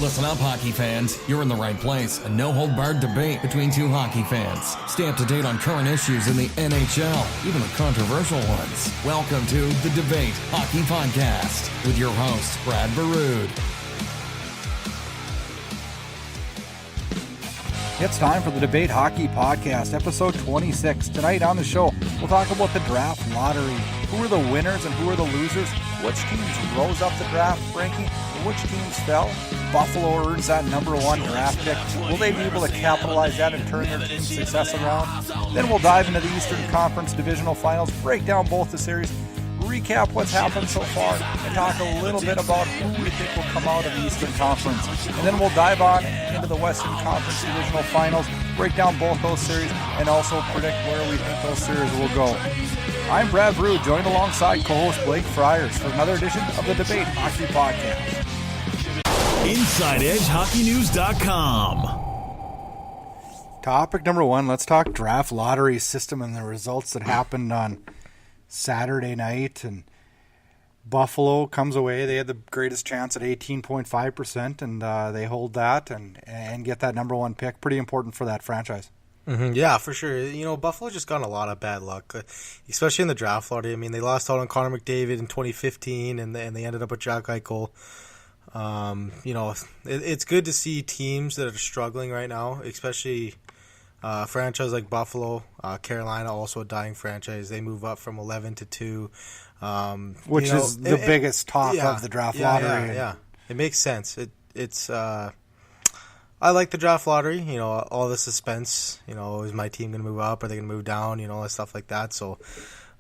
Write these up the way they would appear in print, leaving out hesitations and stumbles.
Listen up, hockey fans. You're in the right place. A no-hold-barred debate between two hockey fans. Stay up to date on current issues in the NHL, even the controversial ones. Welcome to The Debate Hockey Podcast with your host, Brad Burud. It's time for the Debate Hockey Podcast, episode 26. Tonight on the show, we'll talk about the draft lottery. Who are the winners and who are the losers? Which teams rose up the draft ranking? And which teams fell? Buffalo earns that number one draft pick. Will they be able to capitalize that and turn their team's success around? Then we'll dive into the Eastern Conference Divisional Finals, break down both the series, recap what's happened so far, and talk a little bit about who we think will come out of the Eastern Conference. And then we'll dive on into the Western Conference Divisional Finals, break down both those series, and also predict where we think those series will go. I'm Brad Burud, joined alongside co-host Blake Friars for another edition of the Debate Hockey Podcast. InsideEdgeHockeyNews.com. Topic number one, let's talk draft lottery system and the results that happened on Saturday night. And Buffalo comes away. They had the greatest chance at 18.5%, and they hold that and get that number one pick. Pretty important for that franchise. Mm-hmm. Yeah, for sure. You know, Buffalo just got a lot of bad luck, especially in the draft lottery. I mean, they lost out on Connor McDavid in 2015, and they ended up with Jack Eichel. You know, it's good to see teams that are struggling right now, especially a franchise like Buffalo. Carolina, also a dying franchise. They move up from 11 to 2. Which is the biggest talk of the draft lottery. Yeah, it makes sense. It's I like the draft lottery. You know, all the suspense. You know, is my team going to move up? Are they going to move down? You know, stuff like that. So,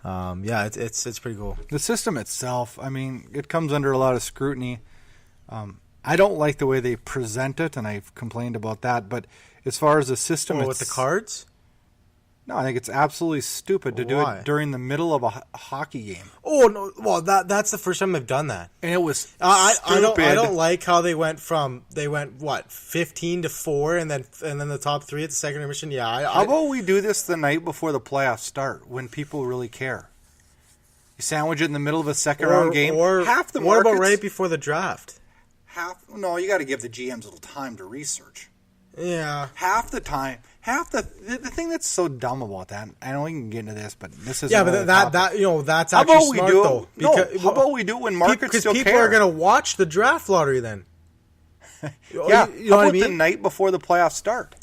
yeah, it's pretty cool. The system itself, I mean, it comes under a lot of scrutiny. I don't like the way they present it, and I've complained about that. But as far as the system, with the cards. No, I think it's absolutely stupid to do it during the middle of a hockey game. Oh no! Well, that's the first time they've done that, and it was stupid. I don't like how they went 15 to 4, and then the top three at the second intermission. Yeah, how about we do this the night before the playoffs start when people really care? You sandwich it in the middle of a second round game. Or half the what markets, about right before the draft? No, you got to give the GMs a little time to research. Yeah, half the time. The thing that's so dumb about that, I know we can get into this, but this is but that you know, that's actually smart though. How about we do it when markets still care? Because people are going to watch the draft lottery then. Yeah, you know how about the night before the playoffs start?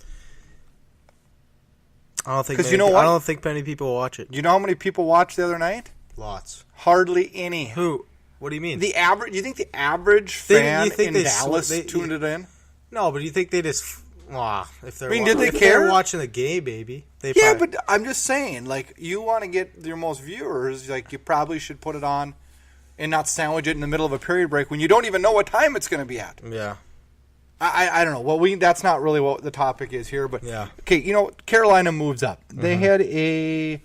I don't think because you know what? I don't think many people will watch it. Do you know how many people watched the other night? Lots. Hardly any. Who? What do you mean? The average? You think the average fan in Dallas tuned it in? No, but you think they just? If they're did they care? They're watching the game, baby. But I'm just saying, like, you want to get your most viewers, like, you probably should put it on and not sandwich it in the middle of a period break when you don't even know what time it's going to be at. Yeah. I don't know. Well, that's not really what the topic is here, but yeah. Okay, you know, Carolina moves up. They had a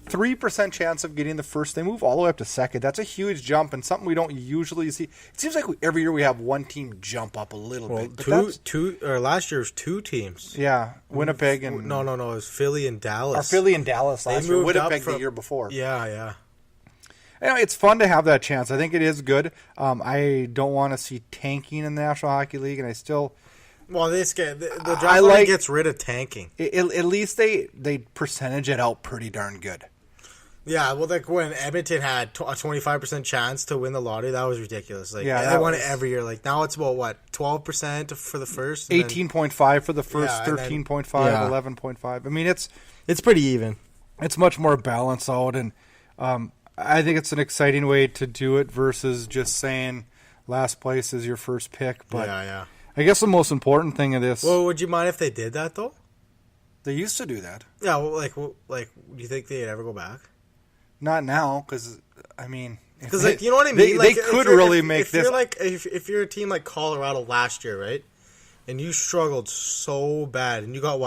3% chance of getting the first. They move all the way up to second. That's a huge jump and something we don't usually see. It seems like every year we have one team jump up a little bit. Or last year was two teams. Yeah, Winnipeg and no, it was Philly and Dallas. Or Philly and Dallas last year. Winnipeg the year before. Yeah. You know, it's fun to have that chance. I think it is good. I don't want to see tanking in the National Hockey League, and I still. Well, the draft lottery gets rid of tanking. At least they percentage it out pretty darn good. Yeah, well, like when Edmonton had a 25% chance to win the lottery, that was ridiculous. Like, yeah, they won it every year. Like now it's about 12% for the first, 18.5 for the first, 13.5, 11.5. I mean, it's pretty even. It's much more balanced out, and I think it's an exciting way to do it versus just saying last place is your first pick. But yeah. I guess the most important thing of this. Well, would you mind if they did that though? They used to do that. Yeah, do you think they'd ever go back? Not now, because I mean, because you know what I mean. They could really make this. If you're a team like Colorado last year, right, and you struggled so bad, and you got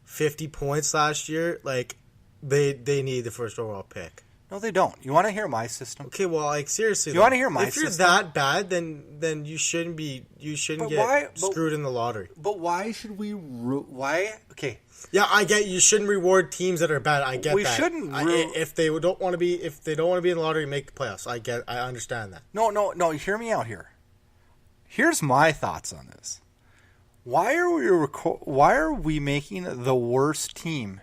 50 points last year, like they need the first overall pick. No, they don't. You want to hear my system? Okay, well, seriously, you want to hear my system? If you're that bad, then you shouldn't get screwed in the lottery. But why should we? Why? Okay. Yeah, I get you shouldn't reward teams that are bad. I get that. We shouldn't. If they don't want to be in the lottery, make the playoffs. I understand that. No. Hear me out here. Here's my thoughts on this. Why are we making the worst team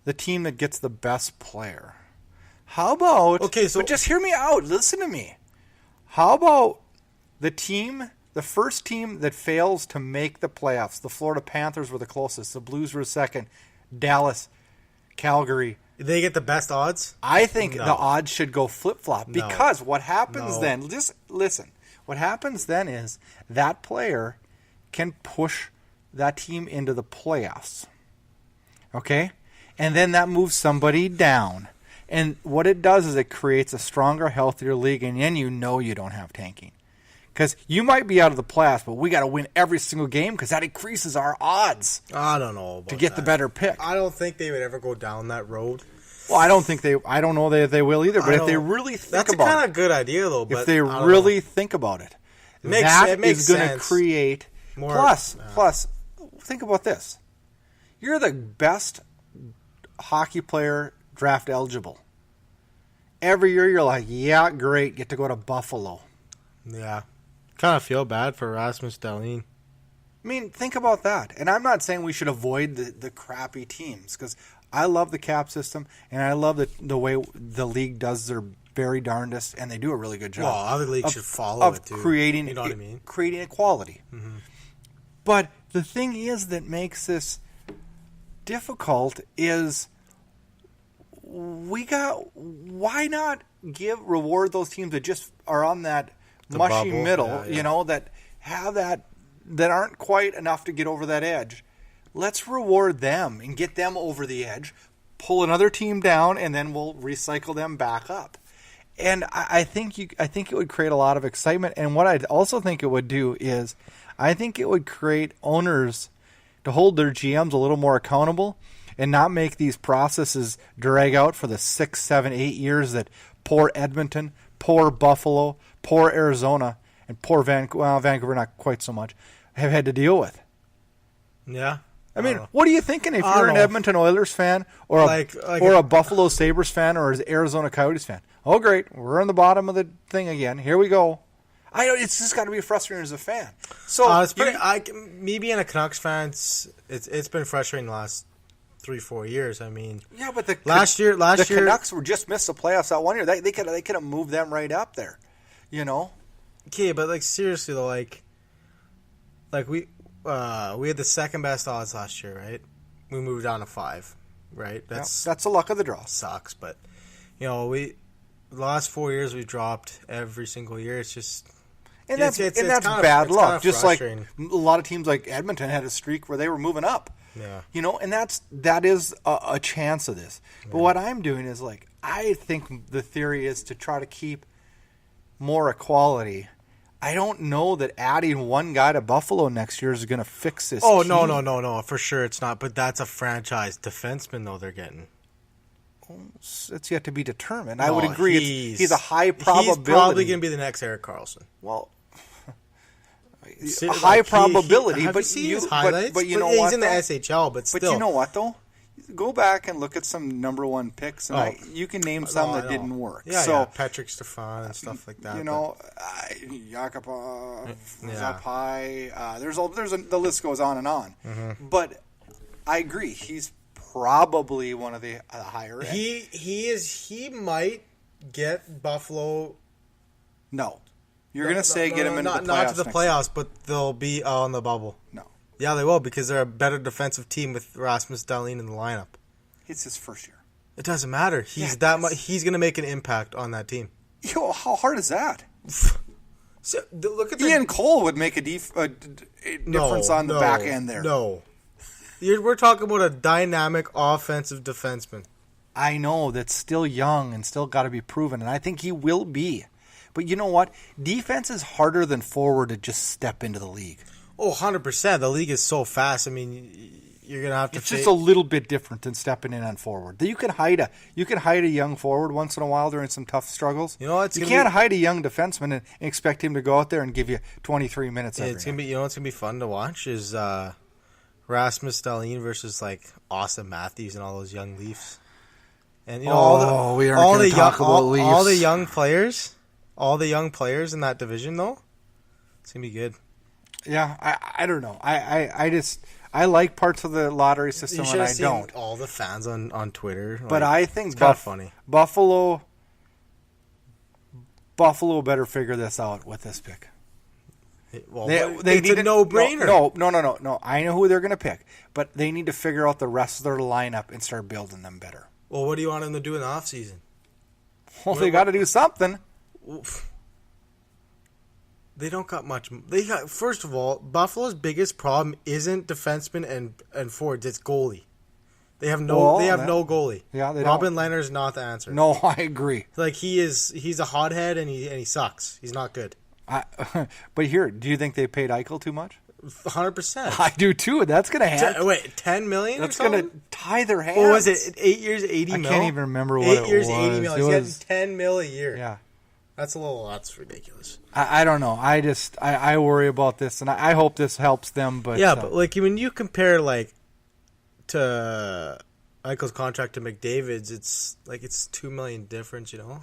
the team that gets the best player? How about... Okay, so... But just hear me out. Listen to me. How about the first team that fails to make the playoffs? The Florida Panthers were the closest. The Blues were second. Dallas, Calgary. They get the best odds? I think the odds should go flip-flop because what happens then... Just listen. What happens then is that player can push that team into the playoffs. Okay? And then that moves somebody down. And what it does is it creates a stronger, healthier league, and then you don't have tanking. Because you might be out of the playoffs, but we got to win every single game because that increases our odds. I don't know about to get the better pick. I don't think they would ever go down that road. Well, I don't know that they will either, but if they really think about it. That's a kind of good idea, though. But if they really think about it, that is going to create... More, Plus, think about this. You're the best hockey player draft eligible. Every year you're like, yeah, great, get to go to Buffalo. Yeah. Kind of feel bad for Rasmus DeLeon. I mean, think about that. And I'm not saying we should avoid the crappy teams because I love the cap system and I love the way the league does their very darndest, and they do a really good job. Well, other leagues should follow it too. Creating, you know what I mean? Creating equality. Mm-hmm. But the thing is that makes this difficult is why not reward those teams that just are on that mushy bubble, middle, that have that aren't quite enough to get over that edge. Let's reward them and get them over the edge, pull another team down, and then we'll recycle them back up. And I think it would create a lot of excitement. And what I also think it would do is I think it would create owners to hold their GMs a little more accountable and not make these processes drag out for the 6, 7, 8 years that poor Edmonton, poor Buffalo, poor Arizona, and poor Vancouver, not quite so much, have had to deal with. Yeah. I mean, what are you thinking if you're an Edmonton Oilers fan or a Buffalo Sabres fan or an Arizona Coyotes fan? Oh, great. We're on the bottom of the thing again. Here we go. It's just got to be frustrating as a fan. So it's pretty. Me being a Canucks fan, it's been frustrating the last 3-4 years. I mean, yeah, but the Canucks were just missed the playoffs that one year. They could have moved them right up there, Okay, but seriously though, we had the second best odds last year, right? We moved down to 5, right? That's the luck of the draw. Sucks, but the last 4 years we've dropped every single year. It's just. And that's bad luck. Just like a lot of teams like Edmonton had a streak where they were moving up. Yeah. And that is a chance of this. But what I'm doing is I think the theory is to try to keep more equality. I don't know that adding one guy to Buffalo next year is going to fix this. Oh, team. No. For sure it's not. But that's a franchise defenseman, though, they're getting. It's yet to be determined. I would agree. He's a high probability. He's probably going to be the next Erik Karlsson. Well, a high probability. Have but you seen his highlights? But you know he's what? He's in the SHL, but still. But you know what, though? Go back and look at some number one picks, and you can name some that didn't work. Yeah, Patrick Stefan and stuff like that. Yakupov was up high. The list goes on and on. Mm-hmm. But I agree. He's probably one of the higher end. He might get Buffalo. No. You're going to say get him into the playoffs. Not to the playoffs, but they'll be on the bubble. No. Yeah, they will because they're a better defensive team with Rasmus DeLeon in the lineup. It's his first year. It doesn't matter. He's He's going to make an impact on that team. How hard is that? So, look at Ian Cole would make a difference on the back end there. No. We're talking about a dynamic offensive defenseman. I know that's still young and still got to be proven, and I think he will be. But you know what? Defense is harder than forward to just step into the league. Oh, 100%. The league is so fast. I mean, you're going to have to... It's just a little bit different than stepping in on forward. You can hide a young forward once in a while during some tough struggles. You know what? You can't hide a young defenseman and expect him to go out there and give you 23 minutes every night. You know what's going to be fun to watch is Rasmus DeLeon versus Austin Matthews and all those young Leafs. And all the young players in that division though. It's going to be good. Yeah, I don't know. I like parts of the lottery system and I don't. All the fans on Twitter. But I think it's kind of funny. Buffalo better figure this out with this pick. They need a no-brainer. No. I know who they're going to pick, but they need to figure out the rest of their lineup and start building them better. Well, what do you want them to do in the offseason? Well, they got to do something. They don't got much. First of all, Buffalo's biggest problem isn't defensemen and forwards. It's goalie. They have no goalie. Yeah, Robin Lehner's not the answer. No, I agree. Like he's a hothead and he sucks. He's not good. But here, do you think they paid Eichel too much? 100%. I do too. That's going to happen. Wait, $10 million? That's going to tie their hands. What was it? 8 years, 80 mil? I can't even remember what it was. 8 years, 80 mil. He's getting $10 mil a year. Yeah. That's ridiculous. I don't know. I worry about this, and I hope this helps them. But but like when you compare like to Eichel's contract to McDavid's, it's $2 million difference. You know,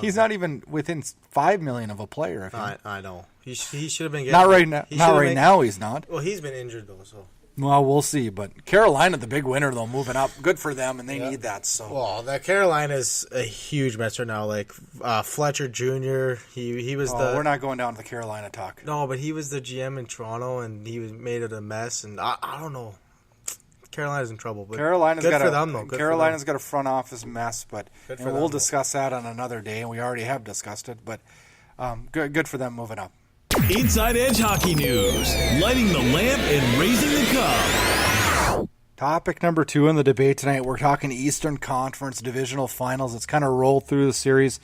he's not even within $5 million of a player. I know he should have been getting not right now. Not right now. He's not. Well, he's been injured though, so. Well, we'll see. But Carolina, the big winner, though, moving up. Good for them, and they need that. So. Well, that Carolina is a huge mess right now. Like Fletcher Jr., he was the... We're not going down to the Carolina talk. No, but he was the GM in Toronto, and he made it a mess. And I don't know. Carolina's in trouble. But Carolina's got a front office mess, but we'll discuss that on another day, and we already have discussed it. But good for them moving up. Inside Edge Hockey News, lighting the lamp and raising the cup. Topic number 2 in the debate tonight, we're talking Eastern Conference Divisional Finals. It's kind of rolled through the series.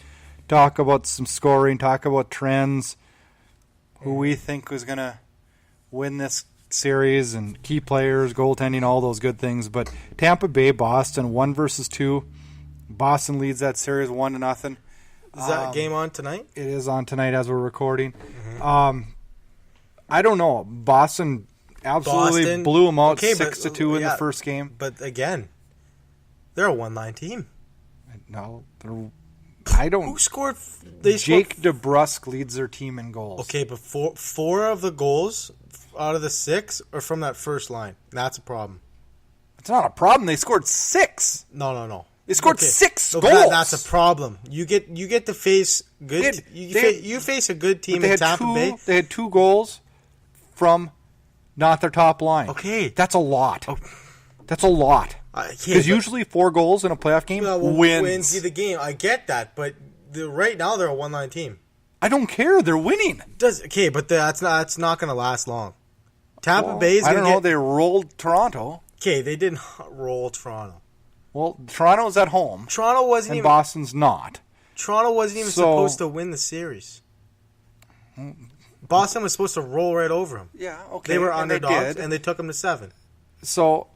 Talk about some scoring, talk about trends, who we think is going to win this series, and key players, goaltending, all those good things. But Tampa Bay, Boston, 1-2. Boston leads that series 1-0. Is that game on tonight? It is on tonight as we're recording. Mm-hmm. I don't know. Boston absolutely blew them out 6-2 in the first game. But again, they're a one-line team. No, I don't. Who scored? Jake DeBrusk leads their team in goals. Okay, but four of the goals out of the 6 are from that first line. That's a problem. It's not a problem. They scored 6. No. They scored 6 goals. That's a problem. You get to face good. You face a good team in Tampa Bay. They had 2 goals from not their top line. Okay, that's a lot. That's a lot. Because usually 4 goals in a playoff game wins you the game. I get that, but right now they're a one-line team. I don't care. They're winning. But that's not going to last long. Tampa Bay's. I don't know. They rolled Toronto. Okay, they didn't roll Toronto. Well, Toronto's at home. Toronto wasn't and Boston's not. Toronto wasn't even supposed to win the series. Boston was supposed to roll right over them. Yeah, okay. They were underdogs, and they took them to 7. So,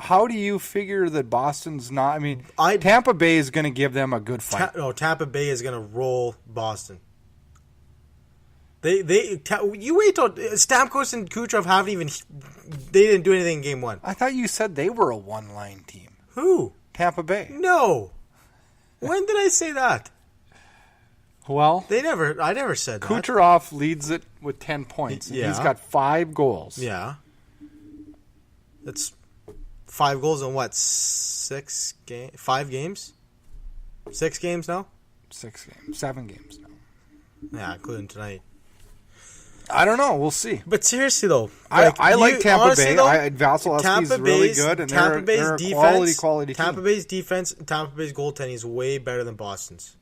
how do you figure that Boston's not? I mean, Tampa Bay is going to give them a good fight. Tampa Bay is going to roll Boston. You wait till Stamkos and Kucherov they didn't do anything in game 1. I thought you said they were a one-line team. Who? Tampa Bay. No. When did I say that? Well, I never said that. Kucherov leads it with 10 points. Yeah. He's got 5 goals. Yeah. That's 5 goals in what? 6 games? 5 games? 6 games now? 6 games. 7 games now. Yeah, including tonight. I don't know. We'll see. But seriously, though, I like Tampa Bay. Vasilevsky's really good, and they're a quality team. Tampa Bay's defense, Tampa Bay's goaltending is way better than Boston's.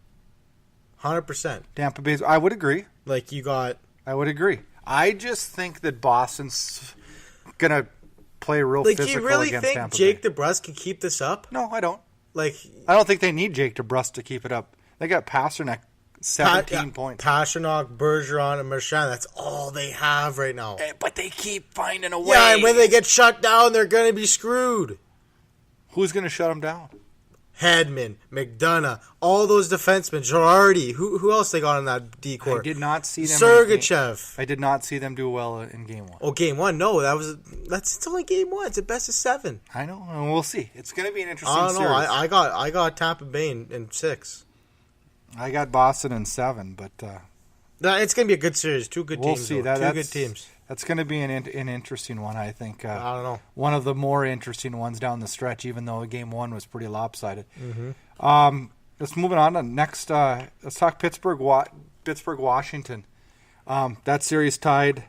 100%. Tampa Bay's. I would agree. I would agree. I just think that Boston's gonna play real physical against Tampa Bay. Do you really think Jake DeBrusk can keep this up? No, I don't. I don't think they need Jake DeBrusk to keep it up. They got Pasternak. 17 points. Pasternak, Bergeron, and Marchand. That's all they have right now. But they keep finding a way. Yeah, and when they get shut down, they're going to be screwed. Who's going to shut them down? Hedman, McDonough, all those defensemen. Girardi. Who else they got in that D-corps? I did not see them. Sergachev. I did not see them do well in game 1. Oh, game 1? No, it's only game 1. It's a best of 7. I know, and we'll see. It's going to be an interesting series. I got Tampa Bay in 6. I got Boston in 7, but It's going to be a good series. Two good We'll teams. see. Two That's good teams. That's going to be an interesting one, I think. I don't know. One of the more interesting ones down the stretch, even though Game 1 was pretty lopsided. Mm-hmm. Let's move on to next. Let's talk Pittsburgh, Washington. That series tied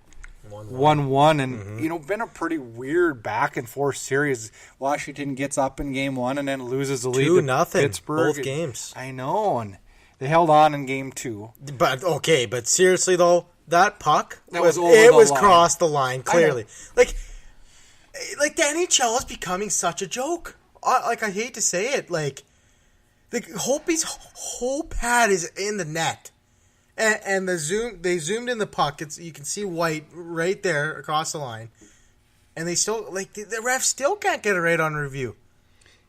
1-1, and been a pretty weird back and forth series. Washington gets up in Game 1 and then loses the lead to 2-0 Pittsburgh. both games. I know, and they held on in Game 2. But seriously though, that puck was crossed the line clearly. Like the NHL is becoming such a joke. I hate to say it, like Hope's whole pad is in the net. And they zoomed in the puck. You can see White right there across the line, and they still the refs still can't get it right on review.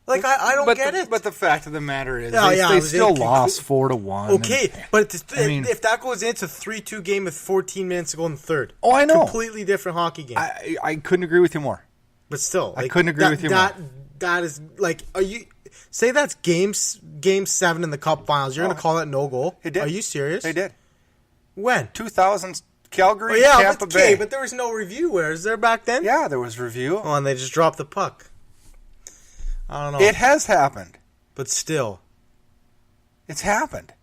I don't get it. But the fact of the matter is, they they still lost 4-1. Okay, but if that goes into 3-2 game with 14 minutes to go in the third, oh, I know, completely different hockey game. I couldn't agree with you more. But still, I couldn't agree with you more. That is are you? Say that's game 7 in the Cup Finals. You're going to call that no goal? They did. Are you serious? They did. When? 2000 Calgary, Tampa Bay. But there was no review. Where is there back then? Yeah, there was review. Oh, and they just dropped the puck. I don't know. It has happened. But still. It's happened.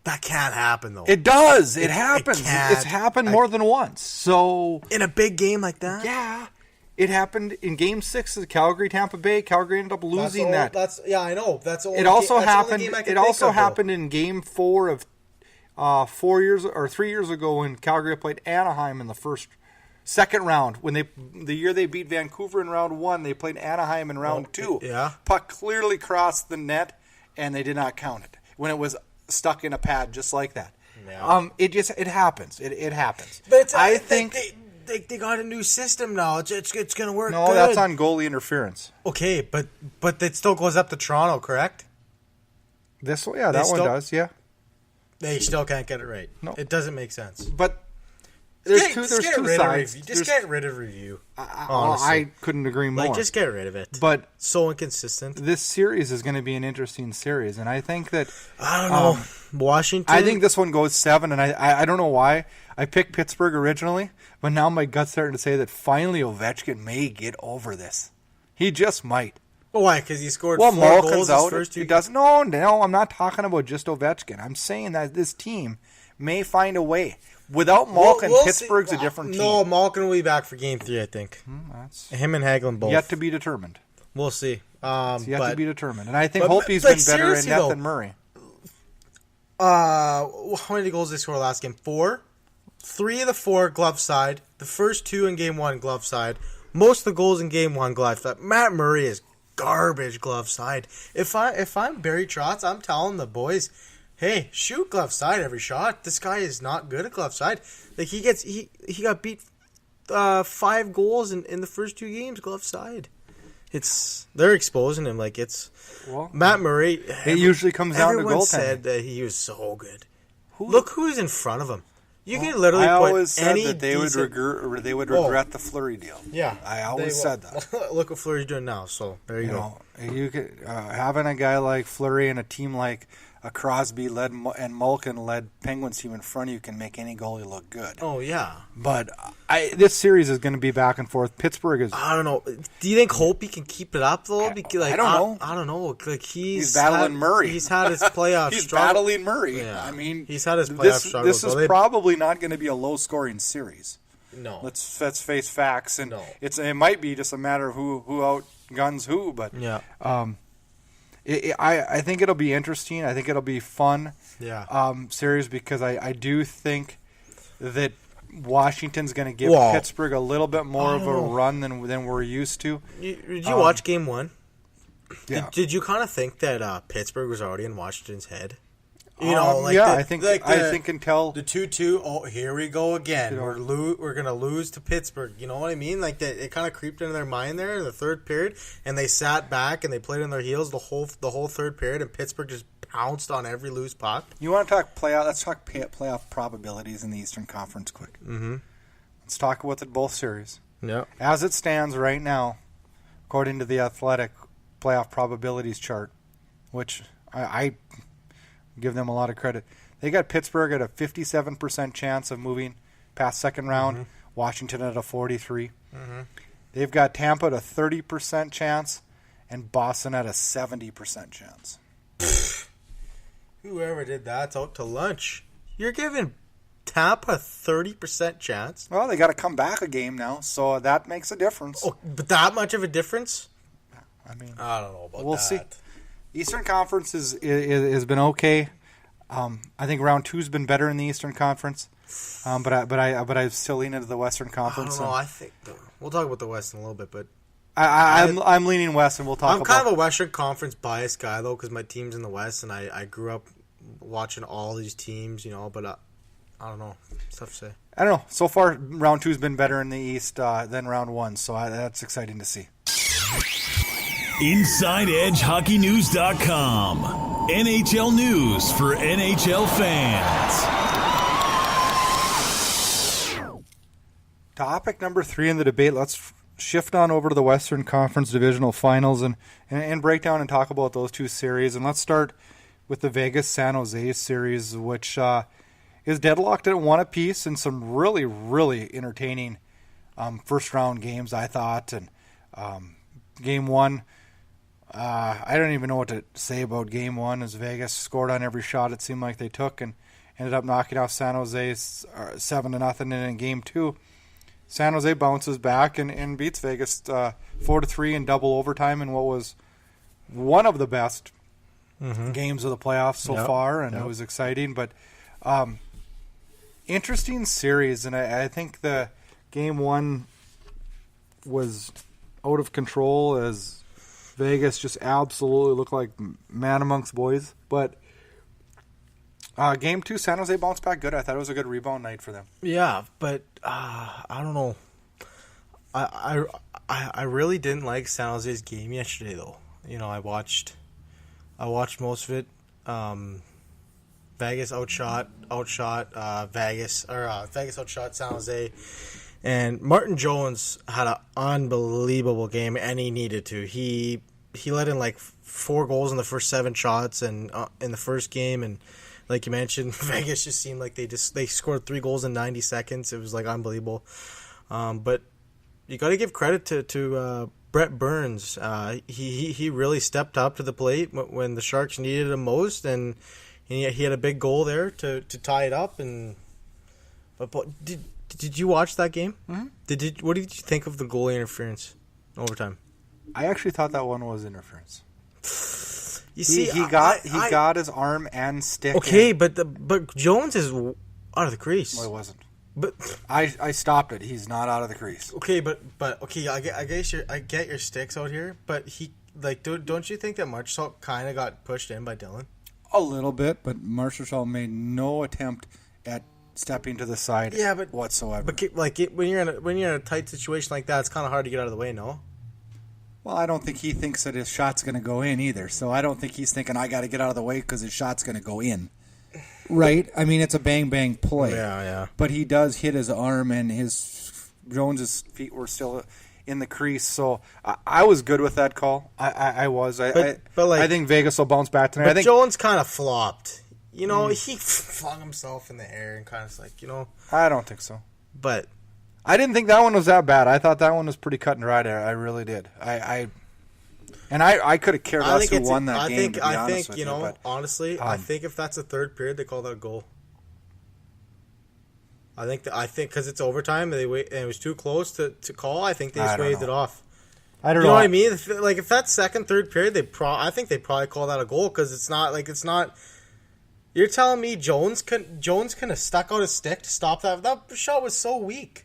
That can't happen, though. It does. It happens. Can't. It's happened more than once. So in a big game like that? Yeah. It happened in Game 6 of Calgary, Tampa Bay. Calgary ended up losing that. I know. That's the only it also game, happened. It also happened in Game 4 of 3 years ago when Calgary played Anaheim in the second round. When the year they beat Vancouver in round 1, they played Anaheim in round 2. Yeah. Puck clearly crossed the net, and they did not count it when it was stuck in a pad just like that. Yeah. It happens. It happens. But I think. They got a new system now. It's going to work. No, good. That's on goalie interference. Okay, but it still goes up to Toronto, correct? That one does. Yeah, they still can't get it right. No, it doesn't make sense. But there's two sides. Just get rid of review. I couldn't agree more. Just get rid of it. But so inconsistent. This series is going to be an interesting series, and I think that I don't know Washington. I think this one goes 7, and I don't know why. I picked Pittsburgh originally, but now my gut's starting to say that finally Ovechkin may get over this. He just might. Well, why? Because he scored 4 Malkin's goals out. his first 2 games. Does no. I'm not talking about just Ovechkin. I'm saying that this team may find a way. Without Malkin, Pittsburgh's a different team. No, Malkin will be back for Game 3, I think. That's him and Hagelin both. Yet to be determined. We'll see. It's yet to be determined. And I think Holtby's been better in net than Murray. How many goals did they score last game? 4? 3 of the 4 glove side. The first 2 in Game 1 glove side. Most of the goals in Game 1 glove side. Matt Murray is garbage glove side. If I'm Barry Trotz, I'm telling the boys, hey, shoot glove side every shot. This guy is not good at glove side. Like he got beat 5 goals in the first 2 games glove side. They're exposing him like it's Matt Murray. It usually comes down to goaltending. Everyone said that he was so good. Look who's in front of him. You can literally put always said any that they would regret the Fleury deal. Yeah, I always said that. Look what Fleury's doing now. So there you go. You could having a guy like Fleury and a team like a Crosby led and Malkin led Penguins team in front of you can make any goalie look good. Oh yeah, but this series is going to be back and forth. Pittsburgh is. I don't know. Do you think Holtby can keep it up though? Because, I don't know. I don't know. Like he's battling Murray. He's had his playoff. He's struggle. battling Murray. Yeah. I mean, he's had his playoff struggle. This is probably not going to be a low scoring series. No. Let's face facts, and no. It might be just a matter of who outguns who, but yeah. I think it'll be interesting. I think it'll be fun. Yeah. Series because I do think that Washington's going to give Pittsburgh a little bit more of a run than we're used to. Did you watch Game 1? Yeah. Did you kind of think that Pittsburgh was already in Washington's head? I think until the 2-2. Oh, here we go again. We're gonna lose to Pittsburgh. You know what I mean? Like that, it kind of creeped into their mind there in the third period, and they sat back and they played on their heels the whole third period, and Pittsburgh just pounced on every loose puck. You want to talk playoff? Let's talk playoff probabilities in the Eastern Conference quick. Mm-hmm. Let's talk about both series. Yeah. As it stands right now, according to the Athletic playoff probabilities chart, which I give them a lot of credit. They got Pittsburgh at a 57% chance of moving past second round. Washington at a 43%. They've got Tampa at a 30% chance, and Boston at a 70% chance. Whoever did that's out to lunch. You're giving Tampa a 30% chance? Well, they got to come back a game now, so that makes a difference. Oh, but that much of a difference? I mean, I don't know about that. We'll see. Eastern Conference has been okay. I think round 2's been better in the Eastern Conference, but I still lean into the Western Conference. I don't know. I think we'll talk about the West in a little bit, but I'm leaning West, and we'll talk. I'm kind of a Western Conference biased guy though, because my team's in the West, and I grew up watching all these teams, But I don't know. It's tough to say. I don't know. So far, round 2's been better in the East than round 1, so that's exciting to see. InsideEdgeHockeyNews.com. NHL news for NHL fans. Topic number 3 in the debate. Let's shift on over to the Western Conference Divisional Finals and break down and talk about those two series. And let's start with the Vegas-San Jose series, which is deadlocked at 1 apiece in some really, really entertaining first-round games, I thought. And Game 1... I don't even know what to say about Game 1 as Vegas scored on every shot it seemed like they took and ended up knocking off San Jose 7-0. And in Game 2, San Jose bounces back and beats Vegas 4-3 in double overtime in what was one of the best games of the playoffs so far, and it was exciting. But interesting series, and I think the Game 1 was out of control as Vegas just absolutely looked like man amongst boys. But Game 2, San Jose bounced back good. I thought it was a good rebound night for them. Yeah, but I don't know. I really didn't like San Jose's game yesterday, though. I watched most of it. Vegas outshot Vegas outshot San Jose. And Martin Jones had an unbelievable game, and he needed to. He let in like 4 goals in the first 7 shots, and in the first game, and like you mentioned, Vegas just seemed like they scored 3 goals in 90 seconds. It was like unbelievable. But you got to give credit to Brett Burns. He really stepped up to the plate when the Sharks needed him most, and he had a big goal there to tie it up. But Did you watch that game? Mm-hmm. What did you think of the goalie interference in overtime? I actually thought that one was interference. You see, he got his arm and stick. Okay, but Jones is out of the crease. Well, it wasn't. But I stopped it. He's not out of the crease. Okay, but okay, I get your sticks out here, but he don't you think that Marchessault kind of got pushed in by Dylan? A little bit, but Marchessault made no attempt at stepping to the side whatsoever. But when you're in a tight situation like that, it's kind of hard to get out of the way, no? Well, I don't think he thinks that his shot's going to go in either. So I don't think he's thinking, I got to get out of the way because his shot's going to go in. Right? I mean, it's a bang-bang play. Yeah. But he does hit his arm, and Jones's feet were still in the crease. So I was good with that call. I was. I think Vegas will bounce back tonight. But Jones kind of flopped. He flung himself in the air and kind of I don't think so. But I didn't think that one was that bad. I thought that one was pretty cut and dried. I really did. I could have cared less who won that game. Honestly, I think if that's a third period, they call that a goal. I think because it's overtime and it was too close to call. I think they just waved it off. I don't know. You know what I mean? If that's second, third period, I think they probably call that a goal because it's not. You're telling me Jones couldn't have stuck out his stick to stop that? That shot was so weak.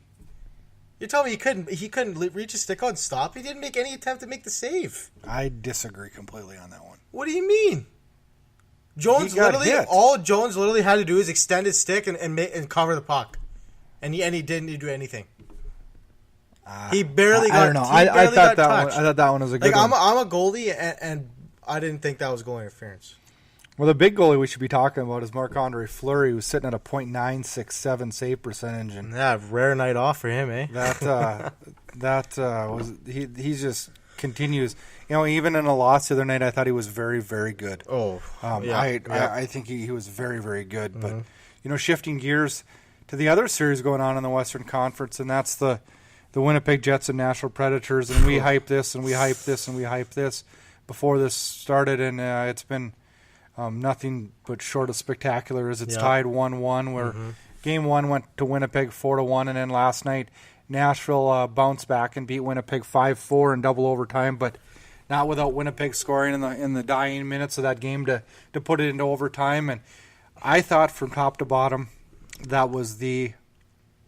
You're telling me he couldn't reach his stick out and stop? He didn't make any attempt to make the save. I disagree completely on that one. What do you mean? All Jones literally had to do is extend his stick and cover the puck, and he didn't do anything. He barely got. I don't know. I thought that one was a good one. I'm a goalie, and I didn't think that was goal interference. Well, the big goalie we should be talking about is Marc-Andre Fleury, who's sitting at a .967 save percentage. And rare night off for him, eh? He's just continues. Even in a loss the other night, I thought he was very, very good. I think he was very, very good. But, shifting gears to the other series going on in the Western Conference, and that's the Winnipeg Jets and Nashville Predators. And we hype this, and we hype this, and we hype this before this started, and it's been nothing but short of spectacular as it's tied 1-1, where Game 1 went to Winnipeg 4-1, and then last night Nashville bounced back and beat Winnipeg 5-4 in double overtime, but not without Winnipeg scoring in the dying minutes of that game to put it into overtime. And I thought from top to bottom that was the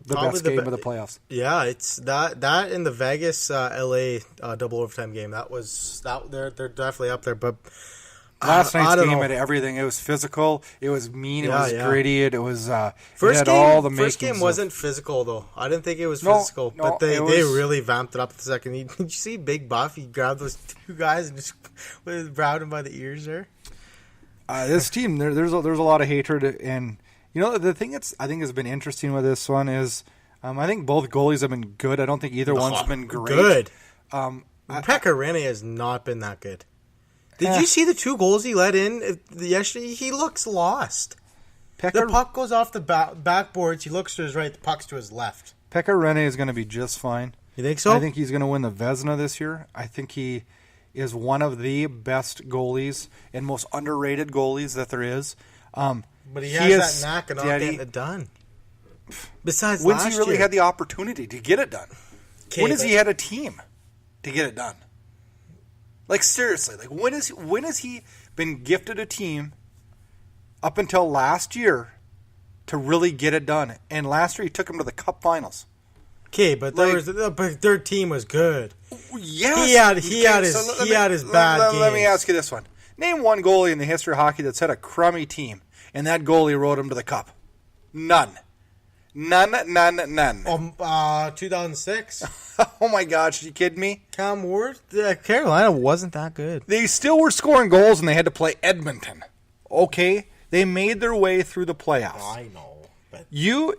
best game of the playoffs. Yeah, it's that in the Vegas LA double overtime game. They're definitely up there. But last night's game had everything. It was physical. It was mean. It was gritty. It was First game wasn't physical though. I didn't think it was physical, but they really vamped it up the second. Did you see Big Buff? He grabbed those two guys and just grabbed them by the ears there. This team, there's a lot of hatred, and the thing I think has been interesting with this one is I think both goalies have been good. I don't think either one's been great. Good. Pekka Rinne has not been that good. Did you see the two goals he let in yesterday? He looks lost. The puck goes off the backboards. He looks to his right. The puck's to his left. Pekka Rinne is going to be just fine. You think so? I think he's going to win the Vezina this year. I think he is one of the best goalies and most underrated goalies that there is. But he has that knack of not getting it done. Besides when's he really had the opportunity to get it done? When has he had a team to get it done? Like, seriously, when has he been gifted a team up until last year to really get it done? And last year he took him to the Cup Finals. Okay, but their team was good. Yes, he had his bad games. Let me ask you this one: name one goalie in the history of hockey that's had a crummy team, and that goalie rode him to the Cup. None. 2006. Oh my gosh, are you kidding me? Cam Ward? Carolina wasn't that good. They still were scoring goals, and they had to play Edmonton. Okay, they made their way through the playoffs. I know. You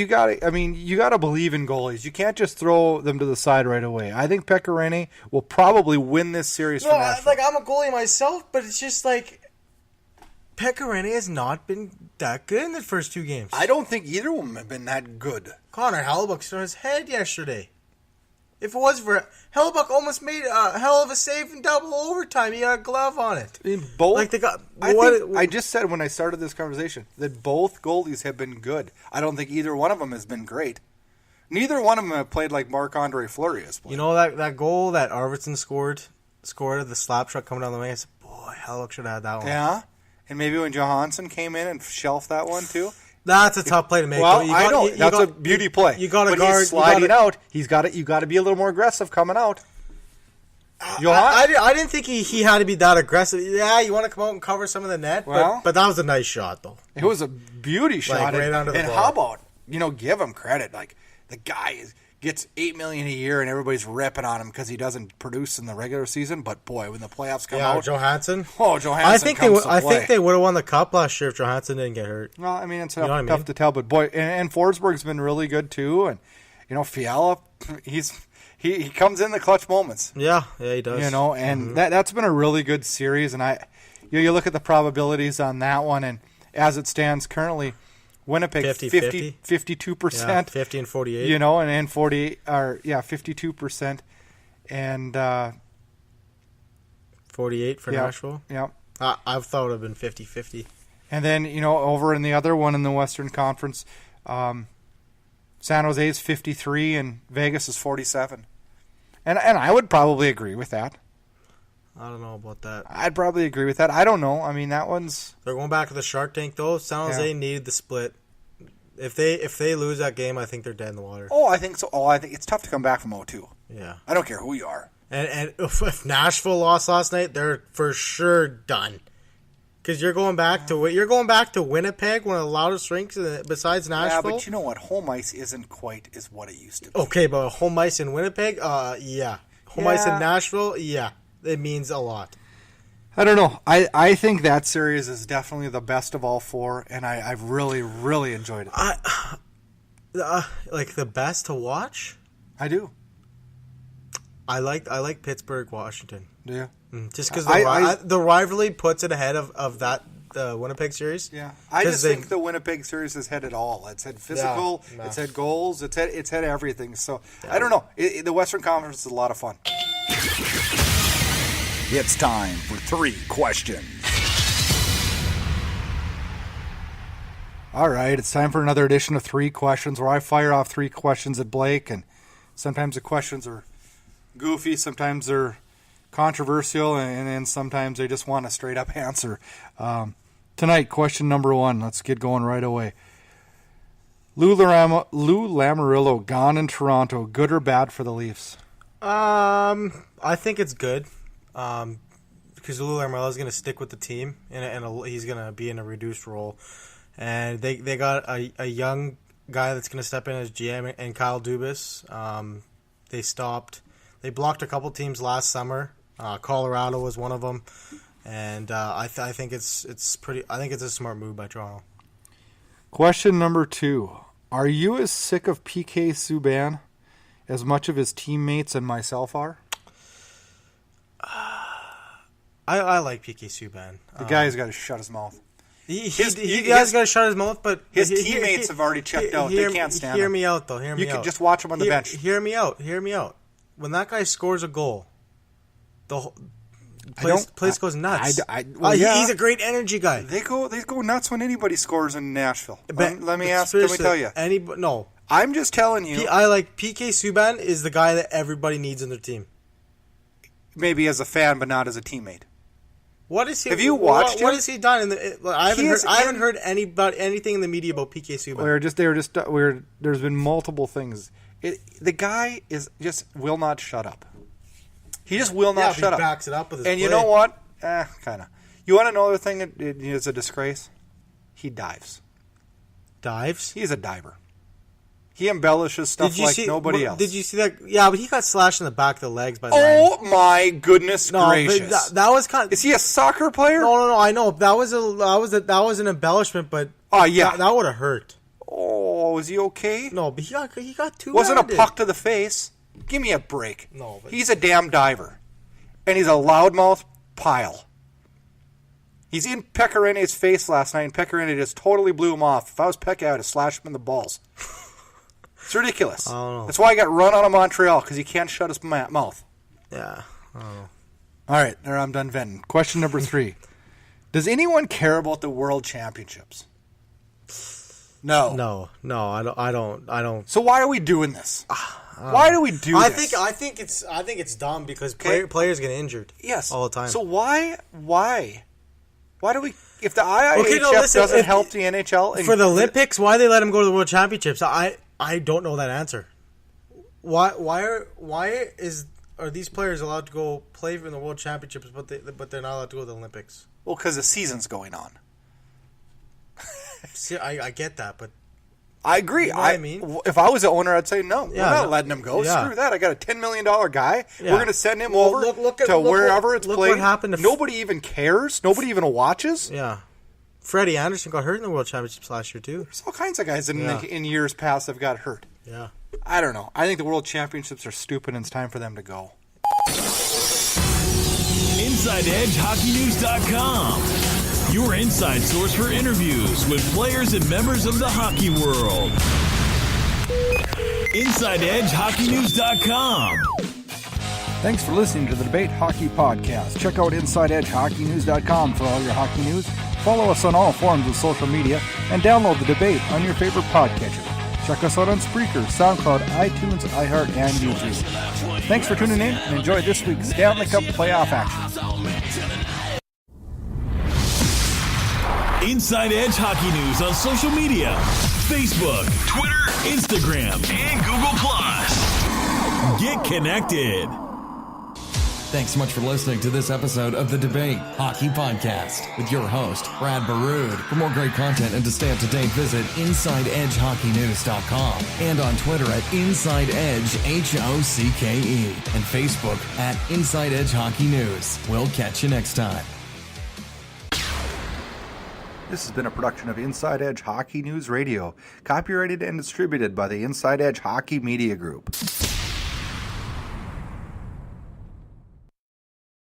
gotta believe in goalies. You can't just throw them to the side right away. I think Pekka Rinne will probably win this series. No, I'm a goalie myself, but it's just like Pekka Rinne has not been that good in the first two games. I don't think either of them have been that good. Connor Hellebuyck stood his head yesterday. If it was for Hellebuyck, almost made a hell of a save in double overtime. He had a glove on it. I just said when I started this conversation that both goalies have been good. I don't think either one of them has been great. Neither one of them have played like Marc-Andre Fleury has played. You know that goal that Arvidsson scored at the slap shot coming down the wing? I said, boy, Hellebuyck should have had that one. Yeah, and maybe when Johansson came in and shelved that one too. That's a tough play to make. Well, that's a beauty play. You got to guard. He's sliding out. You got to be a little more aggressive coming out. I didn't think he had to be that aggressive. Yeah, you want to come out and cover some of the net, but that was a nice shot though. It was a beauty shot, right under the ball. And how about give him credit? Like the guy gets $8 million a year, and everybody's ripping on him because he doesn't produce in the regular season. But boy, when the playoffs come out, Johansson. I think they would have won the cup last year if Johansson didn't get hurt. Well, I mean, it's tough to tell, but boy, and Forsberg's been really good too, and Fiala, he comes in the clutch moments. Yeah, he does. And that's been a really good series, and you look at the probabilities on that one, and as it stands currently, Winnipeg 52%, yeah, 50 and 48, and 48 are 52%, and 48 for Nashville. Yeah, I thought it would have been 50-50. And then over in the other one in the Western Conference, San Jose is 53 and Vegas is 47, and I would probably agree with that. I don't know about that. I'd probably agree with that. I don't know. I mean, that one's... They're going back to the Shark Tank, though. San Jose needed the split. If they lose that game, I think they're dead in the water. Oh, I think so. Oh, I think it's tough to come back from 0-2. Yeah. I don't care who you are. And if Nashville lost last night, they're for sure done. Because you're going back to Winnipeg, one of the loudest rinks besides Nashville. Yeah, but you know what? Home ice isn't quite as what it used to be. Okay, but home ice in Winnipeg, yeah. Home ice in Nashville, yeah. It means a lot. I don't know. I think that series is definitely the best of all four, and I've really, really enjoyed it. Like the best to watch? I do. I like Pittsburgh, Washington. Yeah. Just because the rivalry puts it ahead of that Winnipeg series. Yeah, I just think the Winnipeg series has had it all. It's had physical, it's had goals, it's had everything. So I don't know. The Western Conference is a lot of fun. It's time for 3 questions. All right, it's time for another edition of 3 questions, where I fire off 3 questions at Blake, and sometimes the questions are goofy, sometimes they're controversial, and then sometimes they just want a straight up answer. Tonight, question number 1. Let's get going right away. Lou Lamoriello gone in Toronto. Good or bad for the Leafs? I think it's good. Because Lou Lamoriello is going to stick with the team, and he's going to be in a reduced role. And they got a young guy that's going to step in as GM, and Kyle Dubas. They blocked a couple teams last summer. Colorado was one of them, and I think it's a smart move by Toronto. Question number 2: Are you as sick of PK Subban as much of his teammates and myself are? I like PK Subban. The guy's got to shut his mouth. He has got to shut his mouth, but his teammates have already checked out. They can't stand him. Hear me out, though. You can just watch him on the bench. Hear me out. When that guy scores a goal, the whole place goes nuts. He's a great energy guy. They go nuts when anybody scores in Nashville. Let me tell you. No. I'm just telling you. I like PK Subban is the guy that everybody needs in their team. Maybe as a fan, but not as a teammate. What is he? Have you watched him? What has he done? I haven't heard anything in the media about PK Subban. There's been multiple things. The guy will not shut up. He just will not shut up. He backs it up with his play. And you know what? Kind of. You want to know another thing that is a disgrace? He dives. Dives? He's a diver. He embellishes stuff like nobody else. Did you see that? Yeah, but he got slashed in the back of the legs by the Oh my goodness gracious! That was kind of. Is he a soccer player? No. I know that was an embellishment, but that would have hurt. Oh, is he okay? No, but he got too. Wasn't a puck to the face. Give me a break. No, but he's a damn diver, and he's a loudmouth pile. He's in Pekarine's face last night, and Pekarine just totally blew him off. If I was Pekka, I would have slashed him in the balls. It's ridiculous. I don't know. That's why I got run out of Montreal, because he can't shut his mouth. Yeah. I don't know. All right, there I'm done venting. Question number 3. Does anyone care about the World Championships? No. No, I don't. So why are we doing this? Why do we do this? I think it's dumb because players get injured. Yes. All the time. So why do we? If the IIHF doesn't help the NHL for the Olympics, why they let them go to the World Championships? I don't know that answer. Why are these players allowed to go play in the World Championships, but they're not allowed to go to the Olympics? Well, because the season's going on. See, I get that, but I agree. You know what I mean, if I was the owner, I'd say no. We're not letting him go. Yeah. Screw that. I got a $10 million guy. Yeah. We're going to send him over to wherever it's played. What happened to nobody even cares. Nobody even watches. Yeah. Freddie Anderson got hurt in the World Championships last year too. There's all kinds of guys in years past that have got hurt. Yeah. I don't know. I think the World Championships are stupid, and it's time for them to go. InsideEdgeHockeyNews.com. Your inside source for interviews with players and members of the hockey world. InsideEdgeHockeyNews.com. Thanks for listening to the Debate Hockey Podcast. Check out InsideEdgeHockeyNews.com for all your hockey news. Follow us on all forms of social media and download the debate on your favorite podcatcher. Check us out on Spreaker, SoundCloud, iTunes, iHeart, and YouTube. Thanks for tuning in and enjoy this week's Stanley Cup playoff action. Inside Edge Hockey News on social media: Facebook, Twitter, Instagram, and Google+. Get connected. Thanks so much for listening to this episode of the Debate Hockey Podcast with your host, Brad Burud. For more great content and to stay up to date, visit InsideEdgeHockeyNews.com and on Twitter at InsideEdgeHOCKE and Facebook at Inside Edge Hockey News. We'll catch you next time. This has been a production of Inside Edge Hockey News Radio, copyrighted and distributed by the Inside Edge Hockey Media Group.